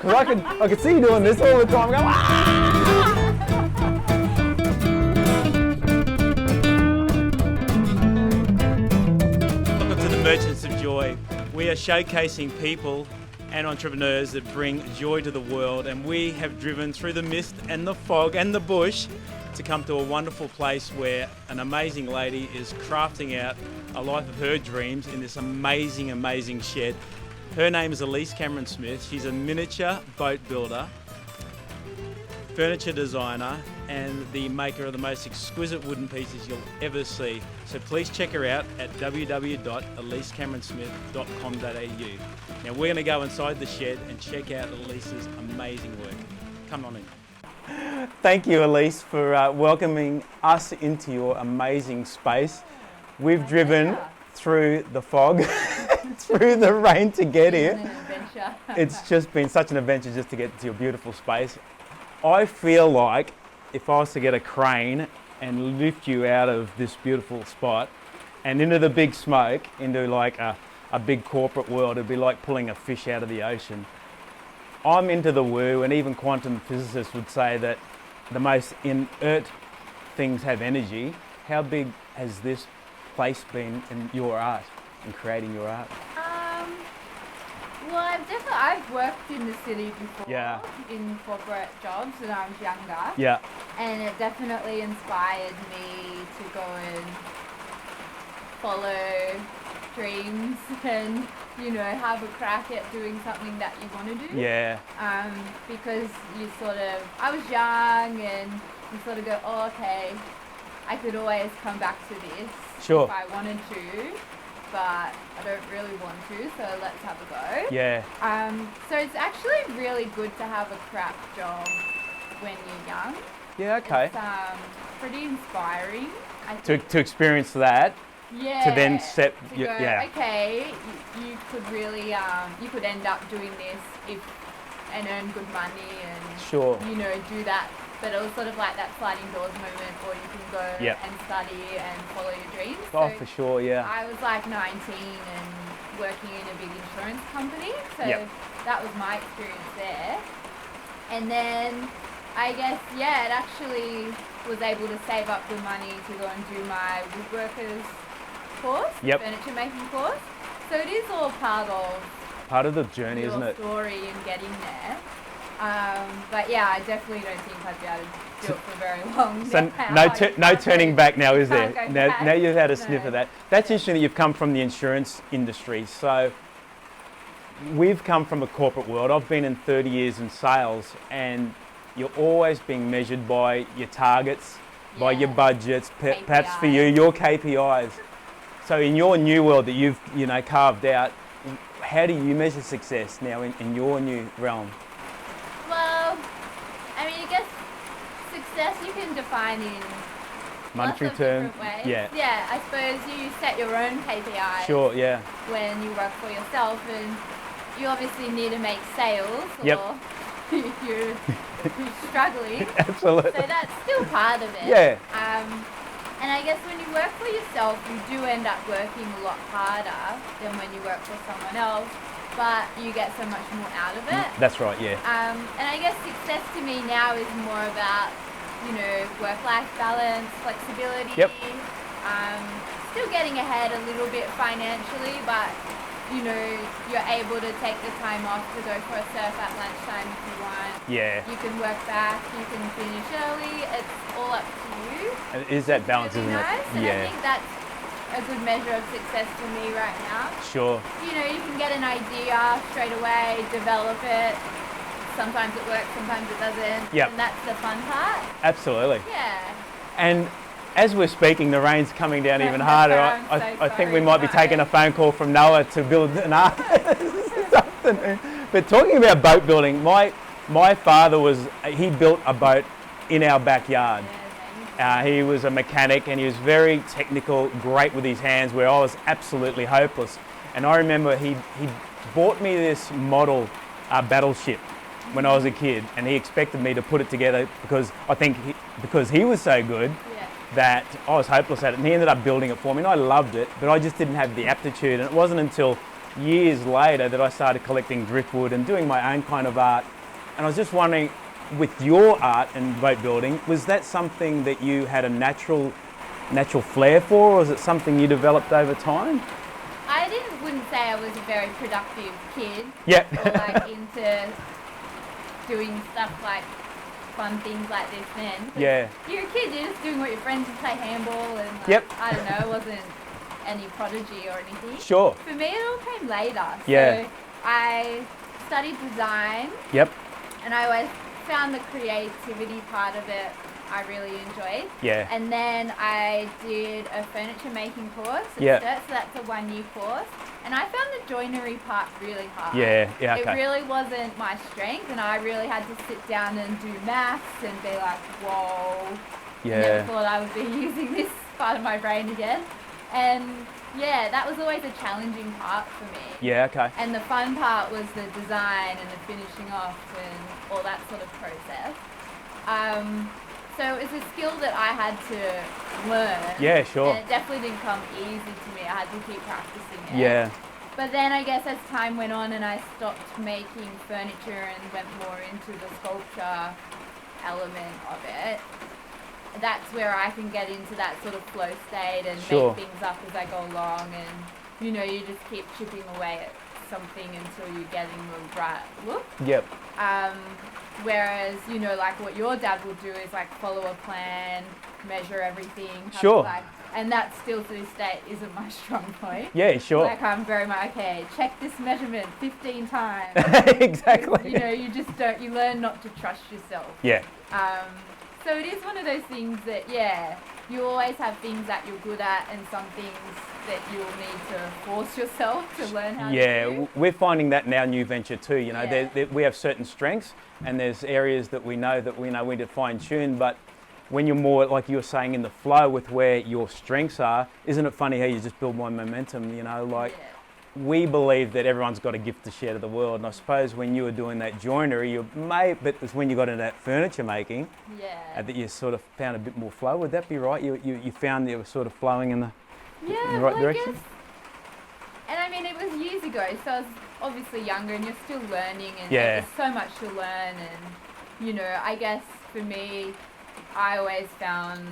Because I could see you doing this all the time. Going, ah! Welcome to the Merchants of Joy. We are showcasing people and entrepreneurs that bring joy to the world, and we have driven through the mist and the fog and the bush to come to a wonderful place where an amazing lady is crafting out a life of her dreams in this amazing shed. Her name is Elise Cameron-Smith. She's a miniature boat builder, furniture designer, and the maker of the most exquisite wooden pieces you'll ever see. So please check her out at www.elisecameronsmith.com.au. Now we're going to go inside the shed and check out Elise's amazing work. Come on in. Thank you, Elise, for welcoming us into your amazing space. We've driven through the fog, through the rain to get here. It's just been such an adventure just to get into your beautiful space. I feel like if I was to get a crane and lift you out of this beautiful spot and into the big smoke, into like a big corporate world, it'd be like pulling a fish out of the ocean. I'm into the woo, and even quantum physicists would say that the most inert things have energy. How big has this place been in your art, in creating your art? Well, I've worked in the city before, in corporate jobs when I was younger. Yeah. And it definitely inspired me to go and follow dreams and, you know, have a crack at doing something that you want to do. Yeah. Because I was young and you sort of go, oh, okay, I could always come back to this if I wanted to, but I don't really want to, so let's have a go. Yeah. So it's actually really good to have a crap job when you're young. Yeah, okay. It's pretty inspiring, I think. To experience that. Yeah. To then set. To go, okay, you could really, you could end up doing this and earn good money and, you know, do that. But it was sort of like that sliding doors moment, or you can go and study and follow your dreams. Oh, so for sure, yeah. I was like 19 and working in a big insurance company, so that was my experience there. And then I guess, it actually was able to save up the money to go and do my woodworkers course, furniture making course. So it is all part of the journey, isn't it? Story in getting there. But yeah, I definitely don't think I'd be able to do it for very long. So no turning back now, is there? Now you've had a sniff of that. That's interesting that you've come from the insurance industry. So we've come from a corporate world. I've been in 30 years in sales, and you're always being measured by your targets, by your budgets, perhaps for you, your KPIs. So in your new world that you've carved out, how do you measure success now in your new realm? Well, I mean, I guess success you can define in monetary lots of terms. different ways. Yeah. I suppose you set your own KPIs. Sure, yeah. When you work for yourself, and you obviously need to make sales, or you're struggling. Absolutely. So that's still part of it. Yeah. And I guess when you work for yourself, you do end up working a lot harder than when you work for someone else, but you get so much more out of it. That's right, yeah. And I guess success to me now is more about, you know, work-life balance, flexibility. Still getting ahead a little bit financially, but, you know, you're able to take the time off to go for a surf at lunchtime if you want. Yeah. You can work back, you can finish early, it's all up to you. It is that balance, really isn't nice, it? and I think that's a good measure of success for me right now. Sure. You know, you can get an idea straight away, develop it. Sometimes it works, sometimes it doesn't. Yep. And that's the fun part. Absolutely. Yeah. And as we're speaking, the rain's coming down even harder. I think we might be taking a phone call from Noah to build an arse this afternoon. But talking about boat building, my father he built a boat in our backyard. He was a mechanic, and he was very technical, great with his hands, where I was absolutely hopeless. And I remember he bought me this model battleship when I was a kid, and he expected me to put it together because he was so good that I was hopeless at it. And he ended up building it for me, and I loved it, but I just didn't have the aptitude. And it wasn't until years later that I started collecting driftwood and doing my own kind of art. And I was just wondering, with your art and boat building, was that something that you had a natural flair for, or was it something you developed over time? Wouldn't say I was a very productive kid. Yeah. Or like into doing stuff like fun things like this then. Yeah. You're a kid, you're just doing what your friends do, play handball and like, Yep. I don't know, it wasn't any prodigy or anything. Sure. For me it all came later. Yeah. So I studied design. Yep. And I always found the creativity part of it I really enjoyed. Yeah. And then I did a furniture making course at Yeah. CERT, so that's a 1-year course. And I found the joinery part really hard. Yeah, okay. It really wasn't my strength, and I really had to sit down and do maths and be like, whoa. Yeah. Never thought I would be using this part of my brain again. And yeah, that was always a challenging part for me. Yeah, okay. And the fun part was the design and the finishing off and all that sort of process. So it's a skill that I had to learn. Yeah, sure. And it definitely didn't come easy to me. I had to keep practicing it. Yeah. But then I guess as time went on and I stopped making furniture and went more into the sculpture element of it, that's where I can get into that sort of flow state and Sure. make things up as I go along, and you know, you just keep chipping away at something until you're getting the right look. Yep. Whereas, you know, like what your dad will do is like follow a plan, measure everything. Sure. And that still to this day isn't my strong point. Yeah, sure. Like I'm very much, okay, check this measurement 15 times. Exactly. You know, you just don't, you learn not to trust yourself. Yeah. So it is one of those things that, yeah, you always have things that you're good at and some things that you'll need to force yourself to learn how to do. Yeah, we're finding that in our new venture too. You know, Yeah. we have certain strengths and there's areas that we know we need to fine tune, but when you're more, like you were saying, in the flow with where your strengths are, isn't it funny how you just build more momentum, you know, like we believe that everyone's got a gift to share to the world, and I suppose when you were doing that joinery, but it's when you got into that furniture making, that you sort of found a bit more flow. Would that be right? You found that you were sort of flowing in the right direction? I guess, and I mean, it was years ago, so I was obviously younger and you're still learning, and there's so much to learn, and you know, I guess for me, I always found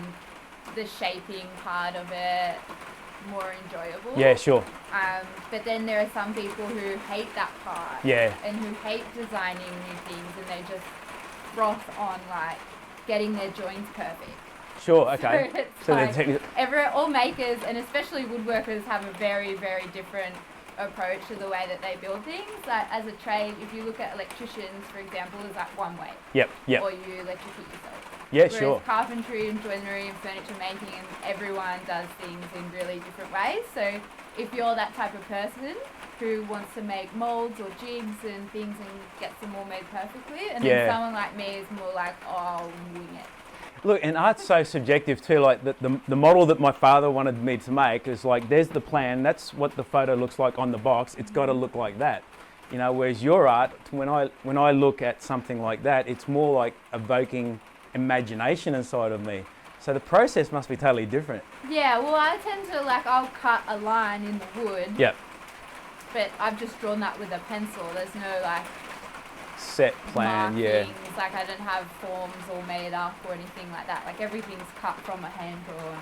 the shaping part of it more enjoyable. Yeah, sure. But then there are some people who hate that part. Yeah. And who hate designing new things, and they just froth on like getting their joints perfect. Sure, okay. So it's like all makers, and especially woodworkers, have a very, very different approach to the way that they build things. Like as a trade, if you look at electricians, for example, there's like one way. Yep. Or you electrocute yourself. Yeah, Whereas sure. carpentry and joinery and furniture making, and everyone does things in really different ways. So if you're that type of person who wants to make molds or jigs and things and gets them all made perfectly, and then someone like me is more like, oh, I'll wing it. Look, and art's so subjective too. Like the model that my father wanted me to make is like, there's the plan. That's what the photo looks like on the box. It's got to look like that, you know. Whereas your art, when I look at something like that, it's more like evoking imagination inside of me. So the process must be totally different. Yeah. Well, I tend to I'll cut a line in the wood. Yep. But I've just drawn that with a pencil. There's no set plan. markings. Like I don't have forms all made up or anything like that. Like everything's cut from a hand-drawn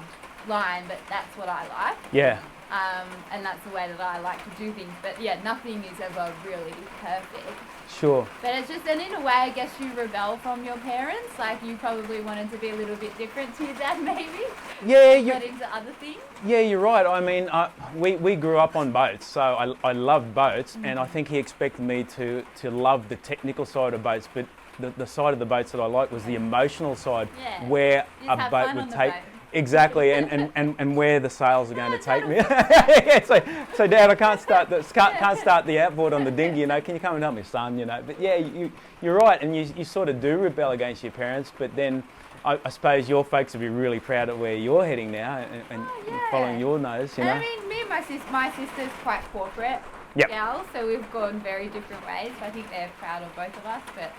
line, but that's what I like. Yeah. And that's the way that I like to do things. But yeah, nothing is ever really perfect. Sure. But it's just, and in a way, I guess you rebel from your parents. Like you probably wanted to be a little bit different to your dad, maybe. Yeah. Got into other things. Yeah, you're right. I mean, we grew up on boats, so I loved boats, and I think he expected me to love the technical side of boats, but the side of the boats that I liked was the emotional side, where You a have boat fun would on the take. boat. Exactly, and where the sails are going to take me. so Dad, I can't start the outboard on the dinghy. You know, can you come and help me, son? You know, but yeah, you're right, and you sort of do rebel against your parents, but then I suppose your folks will be really proud of where you're heading now and following your nose. You know. And I mean, me and my sister's quite corporate gal, so we've gone very different ways. So I think they're proud of both of us. But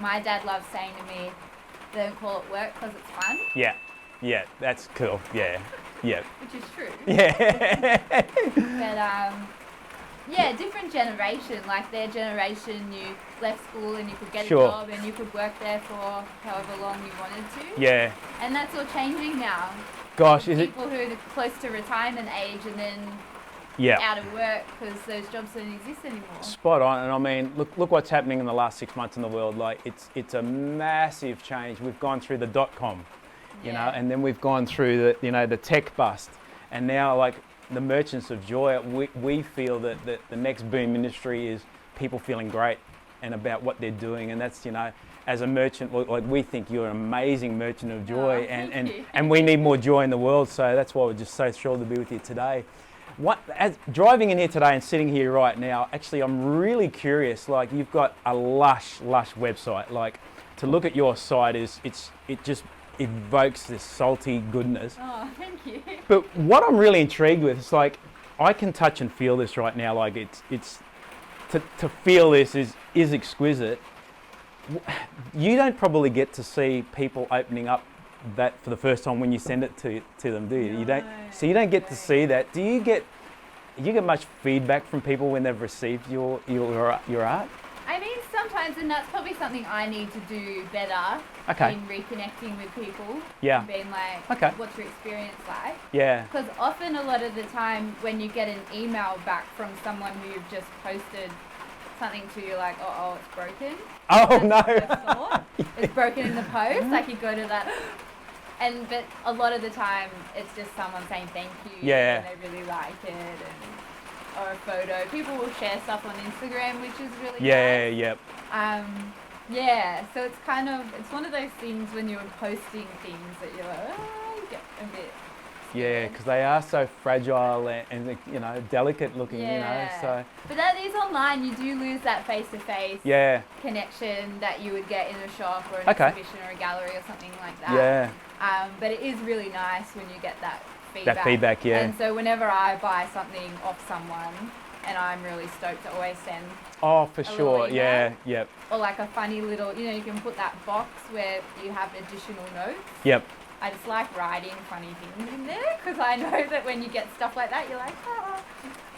my dad loves saying to me, "Don't call it work because it's fun." Yeah, that's cool. Yeah. Which is true. Yeah. But different generation. Like their generation, you left school and you could get Sure. a job and you could work there for however long you wanted to. Yeah. And that's all changing now. Gosh, is it? People who are close to retirement age and then Yeah. out of work because those jobs don't exist anymore. Spot on. And I mean, look what's happening in the last 6 months in the world. Like it's a massive change. We've gone through the .com, you know, and then we've gone through the tech bust, and now like the merchants of joy. We feel that the next boom industry is people feeling great and about what they're doing, and that's, you know, as a merchant, like we think you're an amazing merchant of joy, and we need more joy in the world. So that's why we're just so thrilled to be with you today. As driving in here today and sitting here right now, actually, I'm really curious. Like, you've got a lush website. Like, to look at your site it just evokes this salty goodness. Oh, thank you. But what I'm really intrigued with is, like, I can touch and feel this right now. Like, it's to feel this is exquisite. You don't probably get to see people opening up that for the first time when you send it to them, do you? No, You don't. So you don't get to see that. Do you get much feedback from people when they've received your art? I mean, sometimes, and that's probably something I need to do better in reconnecting with people. Yeah. And being like, Okay. what's your experience like? Yeah. Because often, a lot of the time, when you get an email back from someone who you've just posted something to, you're like, oh, it's broken. Oh no. It's broken in the post. Like, you go to that. But a lot of the time, it's just someone saying thank you. Yeah. And they really like it. Or a photo. People will share stuff on Instagram, which is really Yeah. nice. Yep. So it's kind of, it's one of those things when you're posting things that you're like, oh, you get a bit Yeah, scared. because they are so fragile and you know, delicate looking. You know, so But that is online. You do lose that face-to-face yeah. connection that you would get in a shop or an Okay. exhibition or a gallery or something like that. Yeah. But it is really nice when you get that feedback. That feedback, yeah. And so whenever I buy something off someone and I'm really stoked to always send, Oh, for a sure. little email. Yeah. Yep. or like a funny little, you know, you can put that box where you have additional notes. Yep. I just like writing funny things in there because I know that when you get stuff like that, you're like, ah.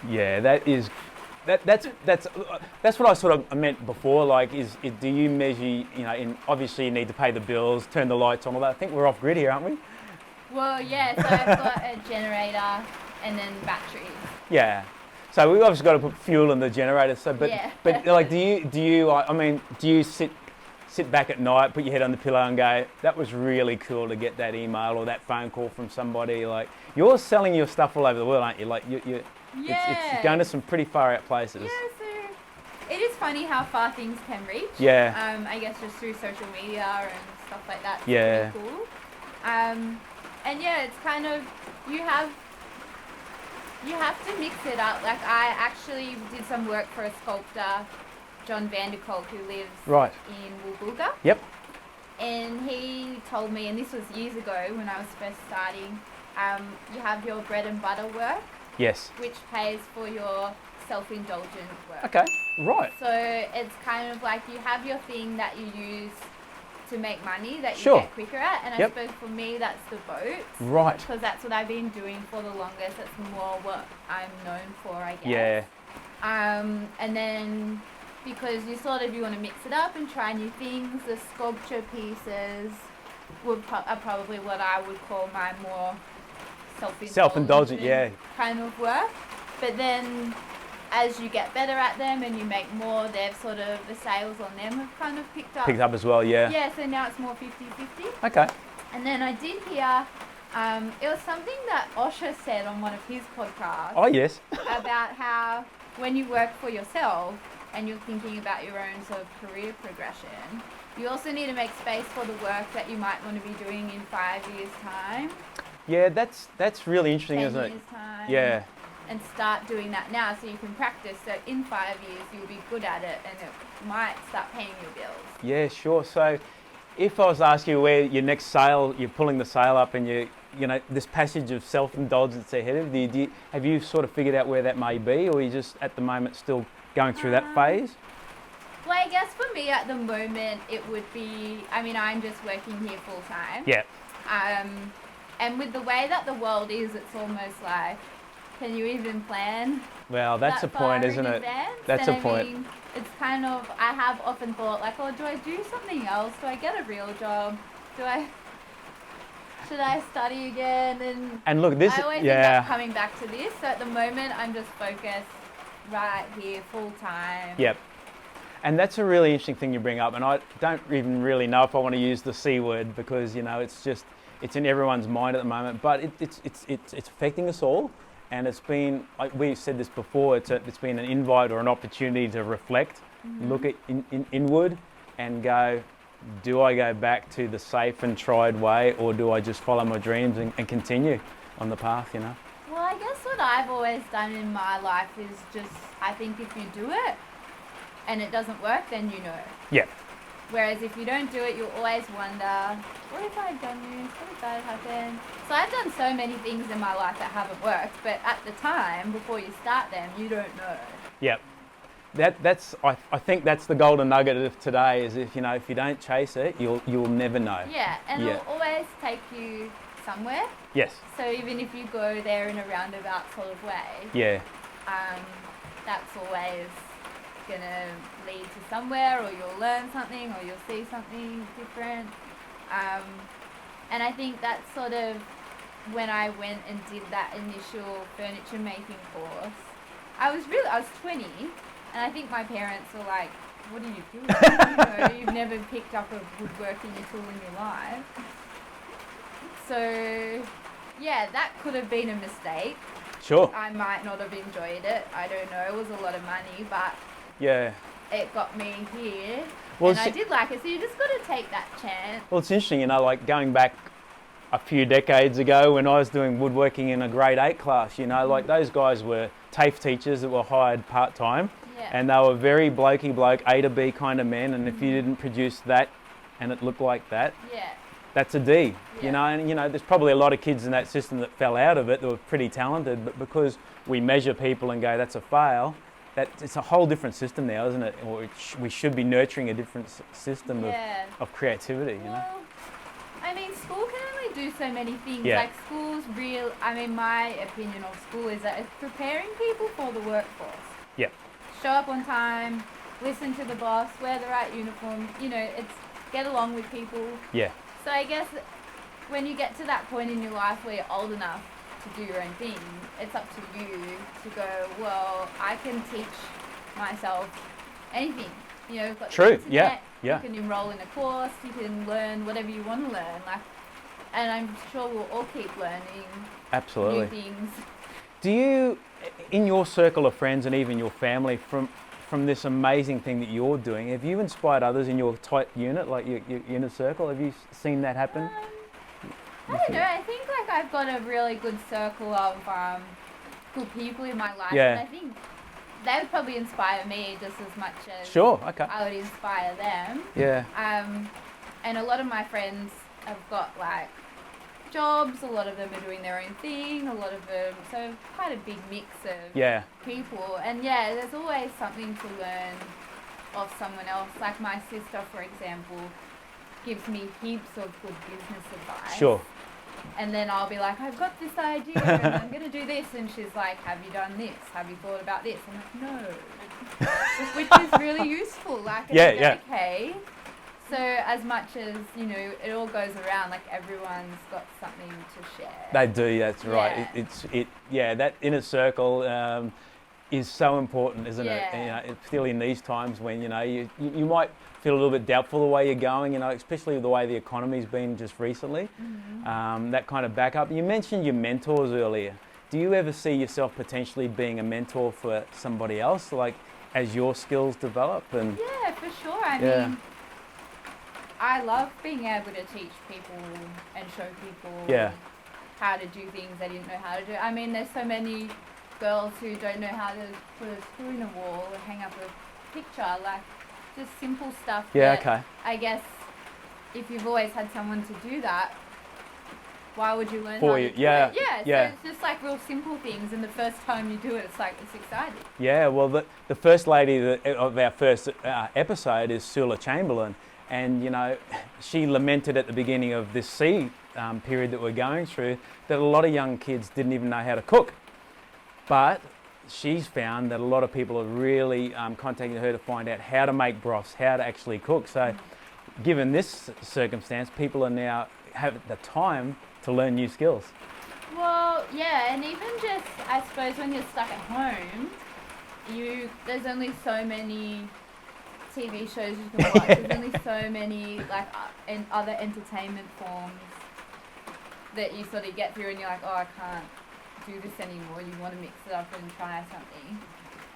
Yeah, that's what I sort of meant before. Like, do you measure? You know, obviously you need to pay the bills, turn the lights on, all that. I think we're off grid here, aren't we? Well, yeah. So I've got a generator and then batteries. Yeah. So we've obviously got to put fuel in the generator. So, but like, do you sit back at night, put your head on the pillow, and go, that was really cool to get that email or that phone call from somebody? Like, you're selling your stuff all over the world, aren't you? Like, it's going to some pretty far out places. Yeah, so it is funny how far things can reach. Yeah. I guess just through social media and stuff like that. Yeah. Pretty cool. And yeah, it's kind of, you have to mix it up. Like, I actually did some work for a sculptor, John Vanderkolk, who lives in Woolgoolga. Yep. And he told me, and this was years ago when I was first starting, you have your bread and butter work. Yes. Which pays for your self-indulgent work. Okay, right. So it's kind of like you have your thing that you use to make money that you Sure. get quicker at, and I suppose for me that's the boat. Right. Because that's what I've been doing for the longest. That's more what I'm known for, I guess. Yeah. And then because you want to mix it up and try new things, the sculpture pieces are probably what I would call my more self-indulgent, yeah. kind of work. But then as you get better at them and you make more, the sales on them have kind of picked up. Picked up as well, yeah. Yeah, so now it's more 50-50. Okay. And then I did hear, it was something that Osher said on one of his podcasts. Oh, yes. About how when you work for yourself and you're thinking about your own sort of career progression, you also need to make space for the work that you might want to be doing in 5 years' time. Yeah, that's really interesting, 10 isn't it? years' time. Yeah. And start doing that now so you can practice. So in 5 years you'll be good at it and it might start paying your bills. Yeah, sure. So if I was to ask you where your next sale, you're pulling the sale up and you know, this passage of self-indulgence ahead of you, have you sort of figured out where that may be, or are you just at the moment still going through that phase? Well, I guess for me at the moment it would be, I'm just working here full time. Yeah. And with the way that the world is, it's almost like can you even plan? Well, that's that the point, far isn't in it? advance? That's And the point. I mean, it's kind of, I have often thought like, oh, do I do something else? Do I get a real job? Should I study again? And look, this, I always end up coming back to this. So at the moment, I'm just focused right here, full time. Yep. And that's a really interesting thing you bring up. And I don't even really know if I want to use the C word because, you know, it's in everyone's mind at the moment. But it's affecting us all. And it's been, like we've said this before, it's been an invite or an opportunity to reflect, look at inward and go, do I go back to the safe and tried way, or do I just follow my dreams and continue on the path, you know? Well, I guess what I've always done in my life is just, I think if you do it and it doesn't work, then you know. Yeah. Whereas if you don't do it, you'll always wonder, what if I'd done this? What if that had happened? So I've done so many things in my life that haven't worked, but at the time, before you start them, you don't know. Yep. I think that's the golden nugget of today is if you don't chase it, you'll never know. Yeah, and it'll always take you somewhere. Yes. So even if you go there in a roundabout sort of way, Yeah. That's always gonna lead to somewhere, or you'll learn something, or you'll see something different. And I think that's sort of when I went and did that initial furniture making course. I was 20, and I think my parents were like, "What are you doing? You've never picked up a woodworking tool in your life." So, yeah, that could have been a mistake. Sure. I might not have enjoyed it. I don't know. It was a lot of money, but yeah, it got me here. Well, and I did like it. So you just got to take that chance. Well, it's interesting, like going back a few decades ago when I was doing woodworking in a grade 8 class, like those guys were TAFE teachers that were hired part-time. Yeah. And they were very blokey bloke, A to B kind of men. And if you didn't produce that and it looked like that, that's a D, and there's probably a lot of kids in that system that fell out of it that were pretty talented, but because we measure people and go, that's a fail, it's a whole different system now, isn't it? Or we should be nurturing a different system of creativity, Well, I mean, school can only do so many things. Yeah. Like school's my opinion of school is that it's preparing people for the workforce. Yep. Show up on time, listen to the boss, wear the right uniform, it's get along with people. Yeah. So I guess when you get to that point in your life where you're old enough to do your own thing, it's up to you to go, well, I can teach myself anything. You've got True, the internet, yeah. You can enroll in a course, you can learn whatever you want to learn. And I'm sure we'll all keep learning Absolutely. new things. Do you, in your circle of friends and even your family, from this amazing thing that you're doing, have you inspired others in your tight unit, like your inner circle? Have you seen that happen? I don't know. I think I've got a really good circle of good people in my life, and I think they would probably inspire me just as much as I would inspire them. Yeah. And a lot of my friends have got jobs. A lot of them are doing their own thing. A lot of them, so quite a big mix of people. And there's always something to learn of someone else. Like my sister, for example, gives me heaps of good business advice. Sure. And then I'll be like, I've got this idea and I'm going to do this. And she's like, have you done this? Have you thought about this? I'm like, no. Which is really useful. Okay. So as much as, it all goes around, everyone's got something to share. They do, that's right. That inner circle is so important, isn't it? Particularly in these times when, you might feel a little bit doubtful the way you're going, especially the way the economy's been just recently. That kind of backup. You mentioned your mentors earlier. Do you ever see yourself potentially being a mentor for somebody else, as your skills develop? Yeah, for sure. I mean, I love being able to teach people and show people how to do things they didn't know how to do. I mean, there's so many girls who don't know how to put a screw in a wall or hang up a picture, just simple stuff. I guess if you've always had someone to do that, why would you learn for you? Yeah. So it's just real simple things, and the first time you do it, it's exciting. Yeah, well, the first lady of our first episode is Sula Chamberlain. And, she lamented at the beginning of this period that we're going through that a lot of young kids didn't even know how to cook. But she's found that a lot of people are really contacting her to find out how to make broths, how to actually cook. So given this circumstance, people are now have the time to learn new skills. Well, yeah, and even just, I suppose, when you're stuck at home, there's only so many TV shows you can watch. There's only so many and other entertainment forms that you sort of get through, and you're like, oh, I can't do this anymore. You want to mix it up and try something.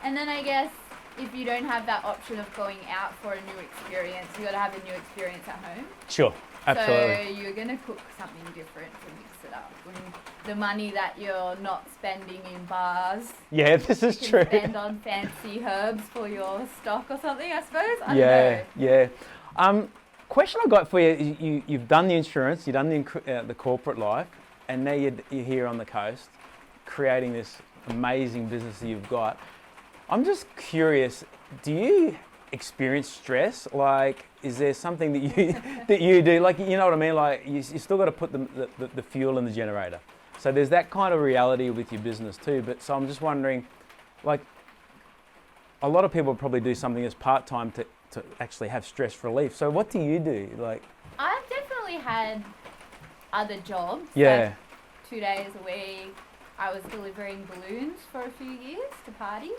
And then I guess if you don't have that option of going out for a new experience, you got to have a new experience at home. Sure, absolutely. So you're going to cook something different to mix it up. And the money that you're not spending in bars. Yeah, this is you true. can spend on fancy herbs for your stock or something, I suppose. I don't know. Yeah. Question I got for you, you've done the insurance, you've done the corporate life, and now you're here on the coast creating this amazing business that you've got. I'm just curious, do you experience stress? Like, is there something that you that you do? Like, you know what I mean? Like, you still got to put the fuel in the generator. So there's that kind of reality with your business too. But so I'm just wondering, like, a lot of people probably do something as part-time to actually have stress relief. So what do you do? Like, I've definitely had other jobs. Yeah. Like 2 days a week. I was delivering balloons for a few years to parties.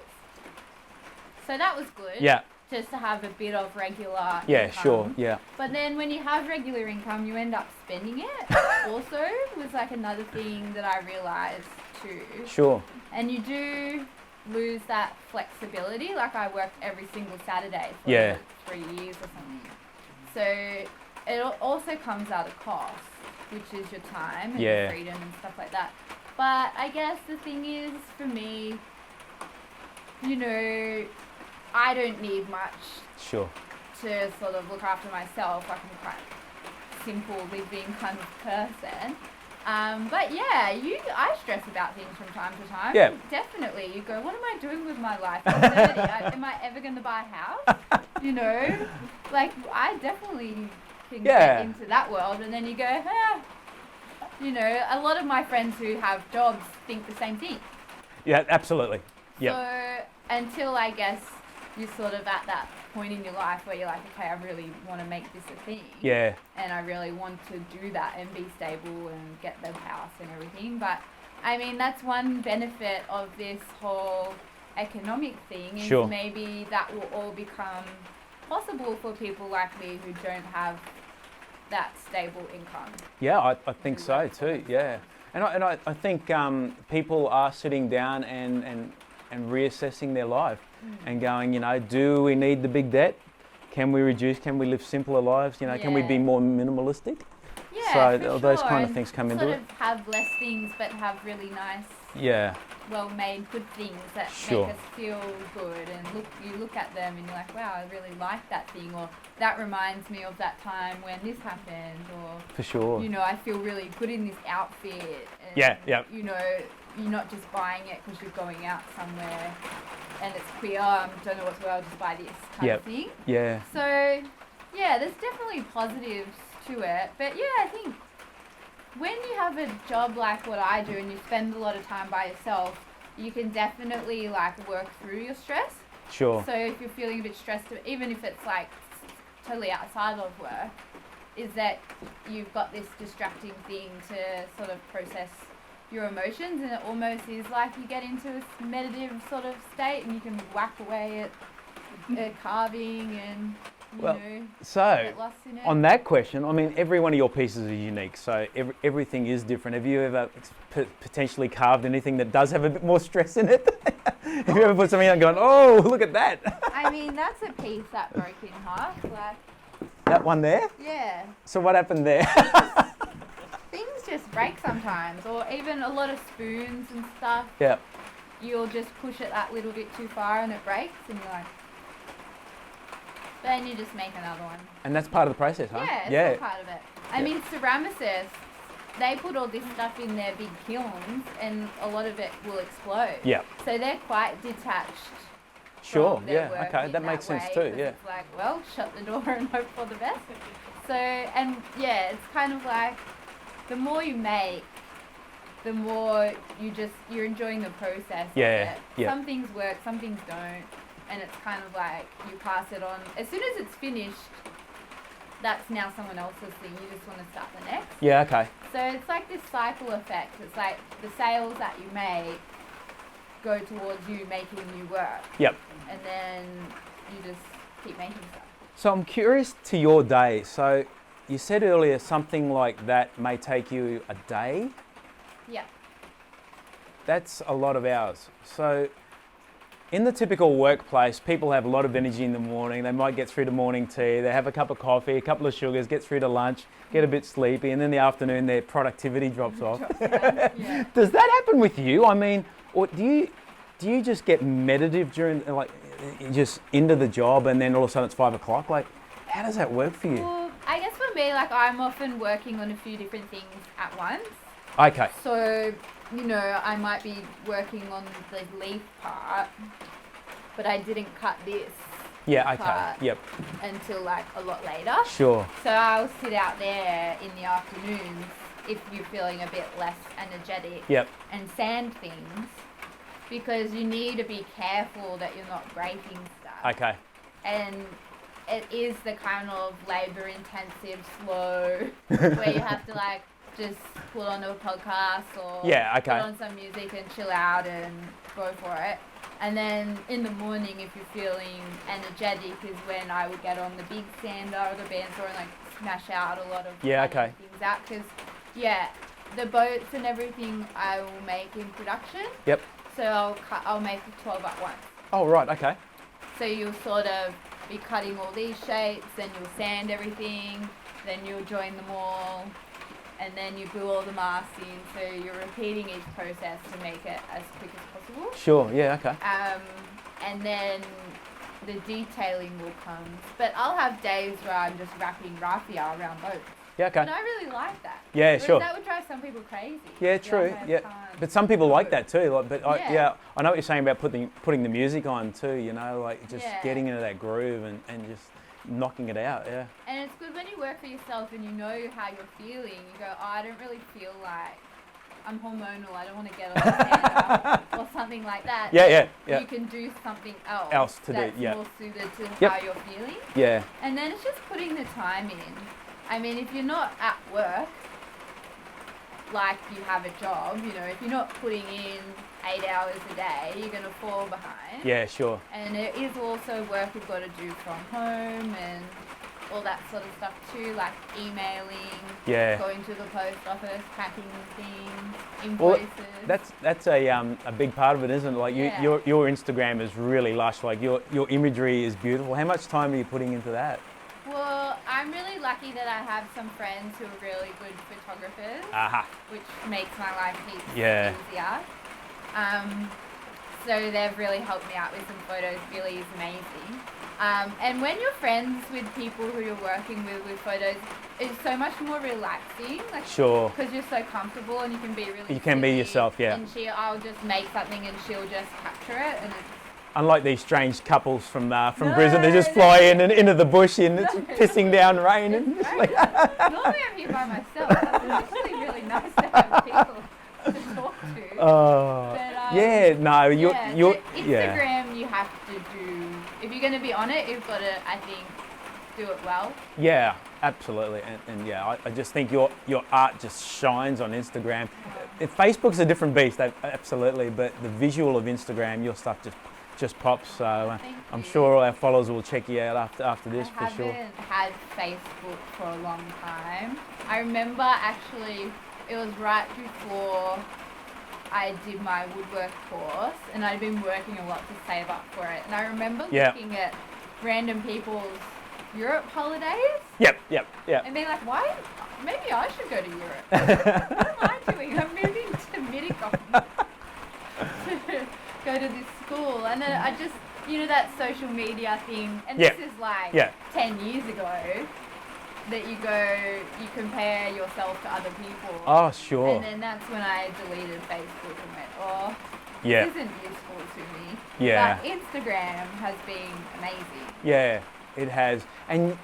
So that was good. Yeah. Just to have a bit of regular Yeah, income. sure, yeah. But then when you have regular income, you end up spending it. Also, was like another thing that I realised too. Sure. And you do lose that flexibility. Like I worked every single Saturday for Yeah. 3 years or something. So it also comes at a cost, which is your time and Yeah. your freedom and stuff like that. But I guess the thing is, for me, you know, I don't need much Sure. to sort of look after myself. Like I'm quite simple living kind of person. But yeah, I stress about things from time to time. Yeah. Definitely. You go, what am I doing with my life? I'm 30. Am I ever going to buy a house? You know, like I definitely can Yeah. get into that world. And then you go, you know, a lot of my friends who have jobs think the same thing. Yeah, absolutely. Yeah. So until I guess you're sort of at that point in your life where you're like, okay, I really want to make this a thing. Yeah. And I really want to do that and be stable and get the house and everything. But I mean, that's one benefit of this whole economic thing is Sure. maybe that will all become possible for people like me who don't have that stable income. Yeah, I think so too. Yeah, and I think people are sitting down and reassessing their life and going, you know, do we need the big debt? Can we reduce? Can we live simpler lives? You know, can we be more minimalistic? Yeah, So for those sure. kind of And things come into sort it. of have less things but have really nice, Yeah, well-made, good things that Sure. make us feel good. And you look at them and you're like, wow, I really like that thing, or that reminds me of that time when this happened, or for sure. you know, I feel really good in this outfit. And, Yeah, yeah. You know, you're not just buying it because you're going out somewhere and it's queer. Don't know what to wear, I'll just buy this kind of thing. Yeah, So, yeah, there's definitely positives to it. But yeah, I think when you have a job like what I do and you spend a lot of time by yourself, you can definitely like work through your stress. sure. So if you're feeling a bit stressed, even if it's like totally outside of work, is that you've got this distracting thing to sort of process your emotions, and it almost is like you get into a meditative sort of state and you can whack away at carving and you know, So get lost in it. on that question, I mean, every one of your pieces is unique, so everything is different. Have you ever potentially carved anything that does have a bit more stress in it? Have you ever put something out and gone, oh, look at that? I mean, that's a piece that broke in half. Like, That one there? yeah, So what happened there? things just break sometimes, or even a lot of spoons and stuff. Yeah. You'll just push it that little bit too far and it breaks, and you're like, then you just make another one. And that's part of the process, huh? Yeah, it's all part of it. I mean, ceramicists, they put all this stuff in their big kilns, and a lot of it will explode. Yeah. So they're quite detached. Sure, from their yeah, work okay, in that makes sense way, too, 'cause yeah. It's like, well, shut the door and hope for the best. So, and yeah, it's kind of like, the more you make, the more you're enjoying the process. Yeah, of it. yeah. Some things work, some things don't, and it's kind of like you pass it on. As soon as it's finished, that's now someone else's thing. You just want to start the next. Yeah, okay. So it's like this cycle effect. It's like the sales that you make go towards you making new work. Yep. And then you just keep making stuff. So I'm curious to your day. So you said earlier something like that may take you a day. Yeah. That's a lot of hours. So in the typical workplace, people have a lot of energy in the morning. They might get through to morning tea, they have a cup of coffee, a couple of sugars, get through to lunch, get a bit sleepy, and then in the afternoon their productivity drops off. Yeah. Does that happen with you? I mean, or do you just get meditative during, like, just into the job and then all of a sudden it's 5 o'clock? Like, how does that work for you? Well, I guess for me, like, I'm often working on a few different things at once. Okay. So, you know, I might be working on the leaf part, but I didn't cut this Yeah, okay. part Yep. until like a lot later. Sure. So I'll sit out there in the afternoons if you're feeling a bit less energetic Yep. and sand things, because you need to be careful that you're not breaking stuff. Okay. And it is the kind of labour intensive, slow, where you have to like just put on a podcast or Yeah, okay. put on some music and chill out and go for it. And then in the morning, if you're feeling energetic, is when I would get on the big sander or the bandsaw and like smash out a lot of things out. Because the boats and everything I will make in production. Yep. So I'll make 12 at once. Oh, right, okay. So you'll sort of be cutting all these shapes, then you'll sand everything, then you'll join them all, and then you glue all the masks in. So you're repeating each process to make it as quick as possible. Sure, yeah, okay. And then the detailing will come. But I'll have days where I'm just wrapping raffia around boats. Yeah, okay. And I really like that. Yeah, Whereas sure. that would drive some people crazy. Yeah, You don't true. have Yeah, time. but some people like that too. Like, but Yeah. I know what you're saying about putting the music on too. You know, like just Yeah. getting into that groove and just knocking it out. Yeah. And it's good when you work for yourself and you know how you're feeling. You go, oh, I don't really feel like I'm hormonal. I don't want to get on the stand or something like that. Yeah. You can do something else to do, that's yeah. more suited to Yep. how you're feeling. Yeah. And then it's just putting the time in. I mean, if you're not at work, like you have a job, you know, if you're not putting in 8 hours a day, you're going to fall behind. Yeah, sure. And it is also work you've got to do from home and all that sort of stuff too, like emailing, going to the post office, packing things, invoices. Well, that's a big part of it, isn't it? Like your Instagram is really lush. Like your imagery is beautiful. How much time are you putting into that? Well, I'm really lucky that I have some friends who are really good photographers, which makes my life heaps easier. So they've really helped me out with some photos. Really is amazing. And when you're friends with people who you're working with photos, it's so much more relaxing. Like, sure. Because you're so comfortable and you can be really. You can be silly, yourself, yeah. And I'll just make something and she'll just capture it, and it's. Unlike these strange couples from Brisbane, they just fly in and into the bush and it's pissing down rain. And it's like Normally I'm here by myself. It's actually really nice to have people to talk to. Instagram you have to do, if you're going to be on it, you've got to, I think, do it well. Yeah, absolutely. And I just think your art just shines on Instagram. Facebook's a different beast, absolutely, but the visual of Instagram, your stuff just pops. So I'm sure all our followers will check you out after this for sure. I haven't had Facebook for a long time. I remember actually it was right before I did my woodwork course and I'd been working a lot to save up for it. And I remember looking at random people's Europe holidays. Yep. And being like, why? Maybe I should go to Europe. What am I doing? I'm moving to Minicom to go to this school. And then I just, that social media thing. And this is like 10 years ago that you compare yourself to other people. Oh, sure. And then that's when I deleted Facebook and went, this isn't useful to me. Yeah. But Instagram has been amazing. Yeah, it has. And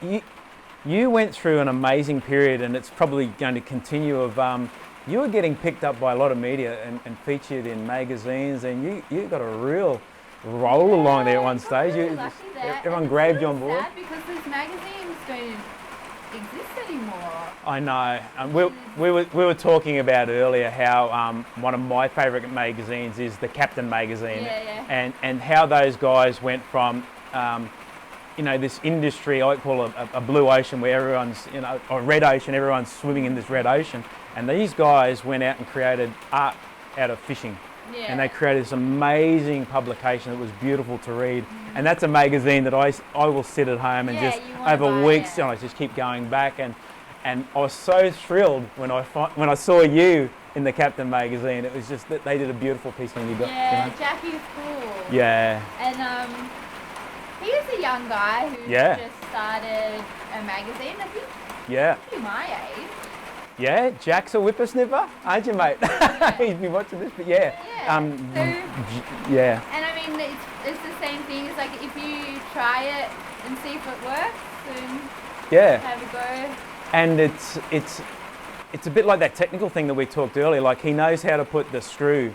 you went through an amazing period, and it's probably going to continue, of you were getting picked up by a lot of media and featured in magazines, and you got a real roll along there at one stage. Really lucky there. Everyone And grabbed it's you on really board. sad because those magazines don't exist anymore. I know. We were talking about earlier how one of my favourite magazines is the Captain magazine, and how those guys went from this industry I call a blue ocean where everyone's or red ocean, everyone's swimming in this red ocean, and these guys went out and created art out of fishing. Yeah. And they created this amazing publication that was beautiful to read. And that's a magazine that I will sit at home and just over weeks, I just keep going back. And I was so thrilled when I saw you in the Captain magazine. It was just that they did a beautiful piece when you got. Jackie's cool. Yeah. And he was a young guy who just started a magazine. I think. Yeah. Probably my age. Yeah, Jack's a whippersnipper, aren't you, mate? He's been watching this, but yeah. Yeah. And I mean, it's the same thing. It's like if you try it and see if it works, then have a go. And it's a bit like that technical thing that we talked earlier. Like he knows how to put the screw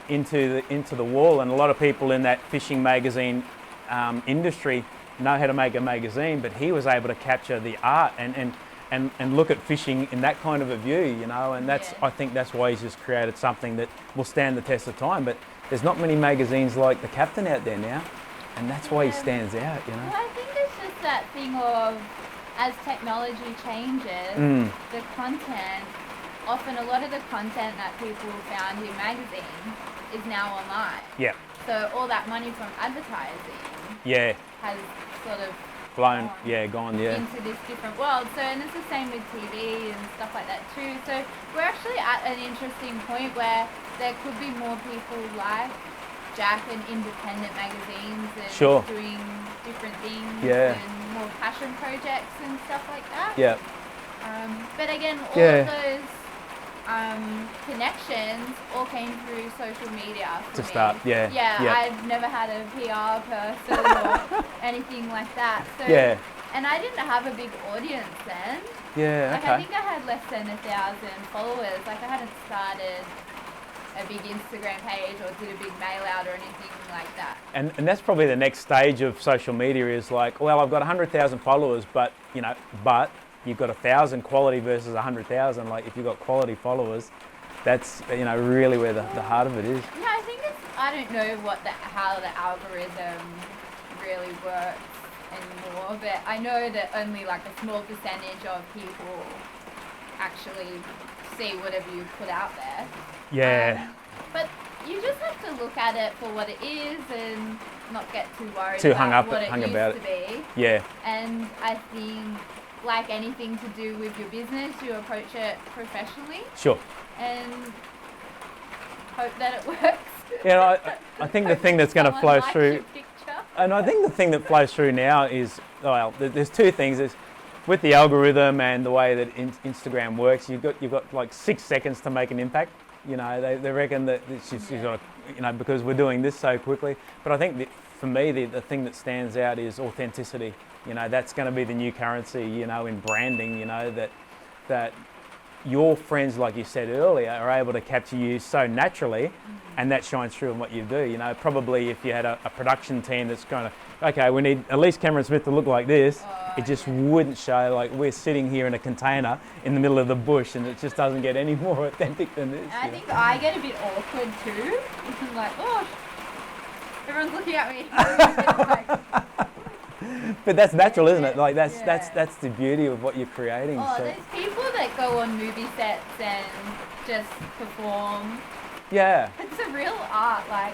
into the wall, and a lot of people in that fishing magazine industry know how to make a magazine, but he was able to capture the art and look at fishing in that kind of a view, and I think that's why he's just created something that will stand the test of time. But there's not many magazines like the Captain out there now, and that's why he stands out, Well, I think it's just that thing of as technology changes, the content, often a lot of the content that people found in magazines is now online. Yeah. So all that money from advertising has sort of gone into this different world. So, and it's the same with TV and stuff like that too. So we're actually at an interesting point where there could be more people like Jack and independent magazines and doing different things and more passion projects and stuff like that. Yeah. But again, all of those connections all came through social media for me. I've never had a PR person or anything like that. So, and I didn't have a big audience then. I think I had less than 1,000 followers. Like I hadn't started a big Instagram page or did a big mail out or anything like that. And that's probably the next stage of social media is like, well, I've got 100,000 followers, but you've got 1,000 quality versus 100,000. Like if you've got quality followers, that's really where the heart of it is. Yeah, I think I don't know how the algorithm really works anymore, but I know that only like a small percentage of people actually see whatever you put out there. Yeah. But you just have to look at it for what it is and not get too worried Too about what it hung used about to it. be. Yeah. And I think like anything to do with your business, you approach it professionally. Sure. And hope that it works. I think the thing that's going to flow through, and I think the thing that flows through now is, well, there's two things. Is with the algorithm and the way that Instagram works, you've got like 6 seconds to make an impact. They reckon that you've got to, because we're doing this so quickly. But I think for me, the thing that stands out is authenticity. That's going to be the new currency, in branding, that your friends, like you said earlier, are able to capture you so naturally, and that shines through in what you do. Probably if you had a production team that's kind of, okay, we need Elise Cameron-Smith to look like this, it just wouldn't show. Like we're sitting here in a container in the middle of the bush, and it just doesn't get any more authentic than this. And I think I get a bit awkward too. I'm like, oh, everyone's looking at me. But that's natural, isn't it? Like that's the beauty of what you're creating. Oh, there's people that go on movie sets and just perform. Yeah. It's a real art, like.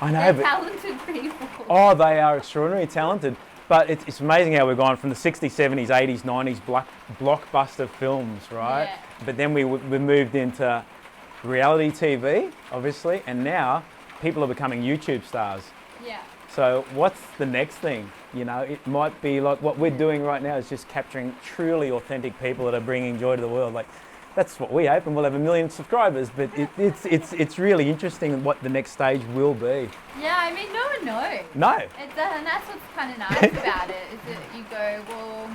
I know, they're talented people. Oh, they are extraordinarily talented. But it's amazing how we've gone from the 60s, 70s, 80s, 90s blockbuster films, right? Yeah. But then we moved into reality TV, obviously, and now people are becoming YouTube stars. Yeah. So what's the next thing? It might be like what we're doing right now is just capturing truly authentic people that are bringing joy to the world. Like that's what we hope, and we'll have 1 million subscribers. But it's really interesting what the next stage will be. Yeah, I mean, no one knows. No. And that's what's kind of nice about it, is that you go, well,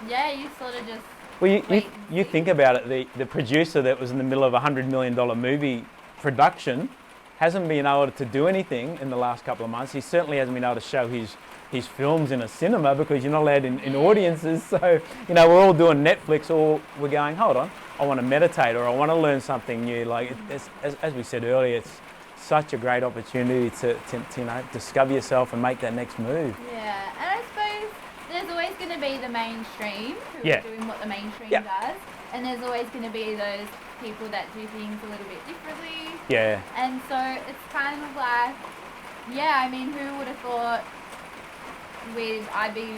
yeah, you sort of just Well, you wait and see. think about it, the producer that was in the middle of a $100 million movie production hasn't been able to do anything in the last couple of months. He certainly hasn't been able to show his films in a cinema because you're not allowed in audiences. So, you know, we're all doing Netflix, or we're going, hold on, I want to meditate, or I want to learn something new. Like, as we said earlier, it's such a great opportunity to you know, discover yourself and make that next move. Yeah, and I suppose there's always going to be the mainstream who Yeah. are doing what the mainstream Yeah. does, and there's always going to be those people that do things a little bit differently. Yeah, And so it's kind of like, yeah, I mean, who would have thought I'd be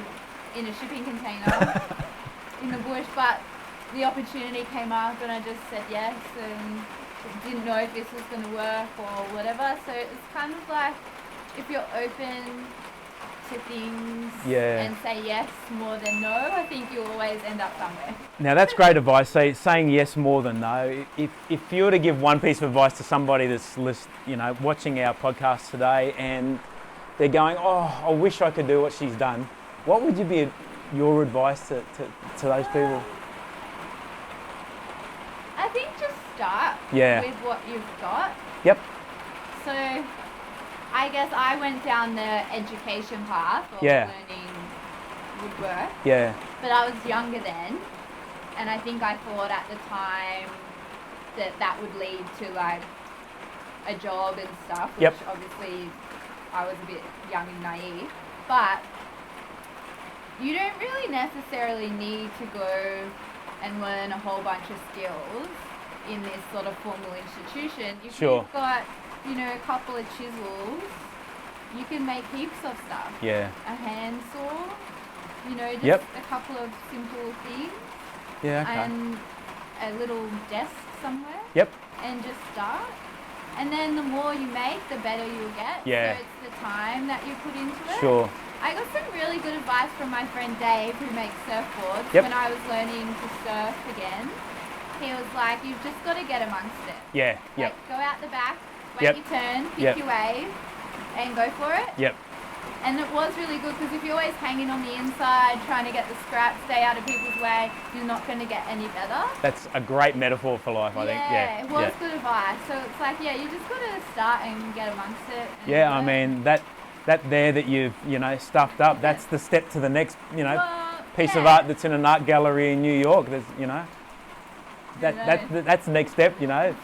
in a shipping container in the bush, but the opportunity came up and I just said yes and didn't know if this was going to work or whatever. So it's kind of like, if you're open to things and say yes more than no, I think you'll always end up somewhere. Now that's great advice. Saying yes more than no. If you were to give one piece of advice to somebody that's you know, watching our podcast today and they're going, oh, I wish I could do what she's done, what would you be your advice to those people? I think just start with what you've got. Yep. So I guess I went down the education path of learning woodwork. Yeah. But I was younger then, and I think I thought at the time that would lead to like a job and stuff, which obviously I was a bit young and naive. But you don't really necessarily need to go and learn a whole bunch of skills in this sort of formal institution. If you've got, you know, a couple of chisels, you can make heaps of stuff. Yeah. A handsaw, you know, just a couple of simple things. Yeah, okay. And a little desk somewhere. Yep. And just start. And then the more you make, the better you'll get. Yeah. So it's the time that you put into it. Sure. I got some really good advice from my friend Dave, who makes surfboards, when I was learning to surf again. He was like, you've just got to get amongst it. Yeah, like, go out the back, wait your turn, pick your wave, and go for it. Yep. And it was really good because if you're always hanging on the inside, trying to get the scraps, stay out of people's way, you're not going to get any better. That's a great metaphor for life, I think. Yeah, it was good advice. So it's like, you just got to start and get amongst it. Yeah, I mean, that there that you've, you know, stuffed up, that's the step to the next, you know, piece of art that's in an art gallery in New York. There's, you know, that's the next step, you know.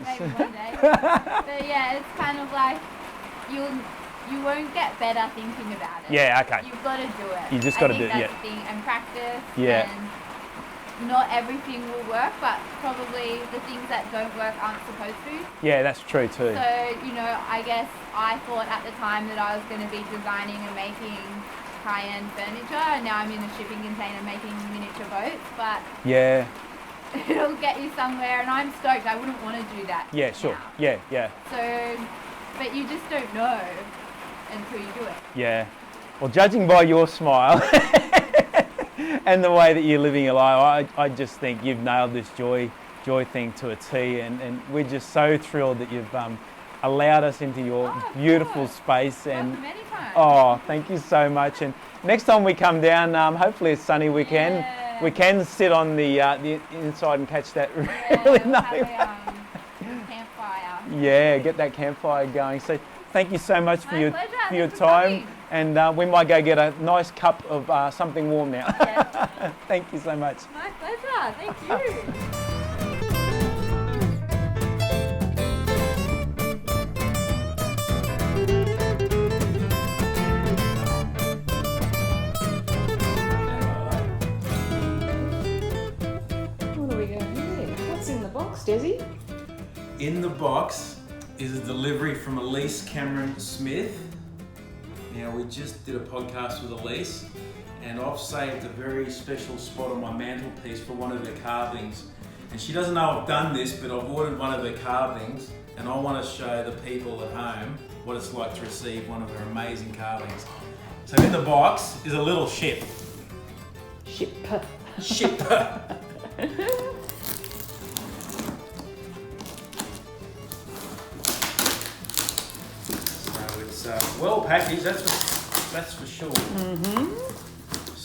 Maybe one day. But yeah, it's kind of like you won't get better thinking about it. Yeah, okay. You've got to do it. You just got to do it, that's the thing. And practice. Yeah. And not everything will work, but probably the things that don't work aren't supposed to. Yeah, that's true too. So, you know, I guess I thought at the time that I was going to be designing and making high-end furniture, and now I'm in a shipping container making miniature boats, but it'll get you somewhere, and I'm stoked. I wouldn't want to do that. Yeah, sure. Now. Yeah. So, but you just don't know until you do it. Yeah. Well, judging by your smile and the way that you're living your life, I just think you've nailed this joy thing to a T, and we're just so thrilled that you've allowed us into your beautiful space. And thank you so much. And next time we come down, hopefully it's sunny. We can sit on the inside and catch that really nice. Campfire. Yeah, get that campfire going. So thank you so much for your time. Coming. And we might go get a nice cup of something warm now. Yes. Thank you so much. My pleasure. Thank you. What are we going to do? What's in the box, Desi? In the box is a delivery from Elise Cameron-Smith. Now, we just did a podcast with Elise, and I've saved a very special spot on my mantelpiece for one of her carvings. And she doesn't know I've done this, but I've ordered one of her carvings, and I want to show the people at home what it's like to receive one of her amazing carvings. So in the box is a little ship. Ship. Well packaged, that's for sure.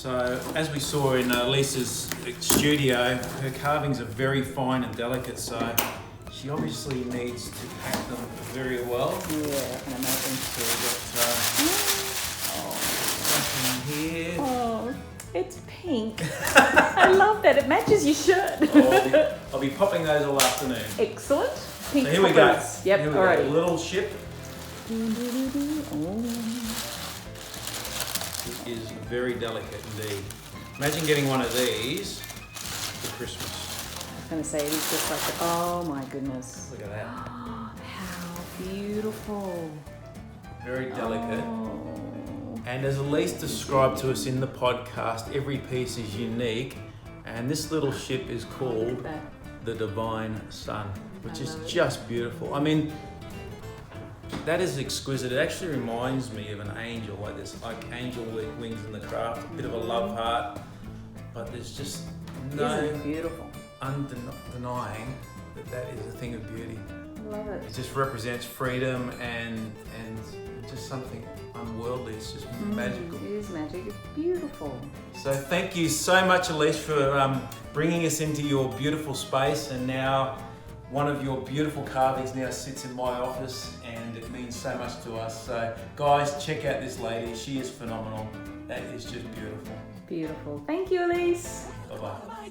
So, as we saw in Lisa's studio, her carvings are very fine and delicate, so she obviously needs to pack them very well. Yeah, I can imagine. So we've got something here. Oh, it's pink. I love that. It matches your shirt. I'll be popping those all afternoon. Excellent. Pink So here we go. toppers. Yep, Here we alrighty. go. Little ship. Oh. It is very delicate indeed. Imagine getting one of these for Christmas. I was going to say, it is just like, oh my goodness. Look at that. How beautiful. Very delicate. Oh. And as Elise described to us in the podcast, every piece is unique. And this little ship is called That. the Divine Sun, which I is love it. just beautiful. I mean, that is exquisite. It actually reminds me of an angel, like this, like angel wings in the craft, a bit of a love heart, but there's just no Isn't it beautiful? denying that that is a thing of beauty. Love it. It just represents freedom and just something unworldly. It's just magical. It is magic. It's beautiful. So thank you so much, Elise, for bringing us into your beautiful space. And now one of your beautiful carvings now sits in my office, and it means so much to us. So guys, check out this lady. She is phenomenal. That is just beautiful. Beautiful. Thank you, Elise. Bye-bye.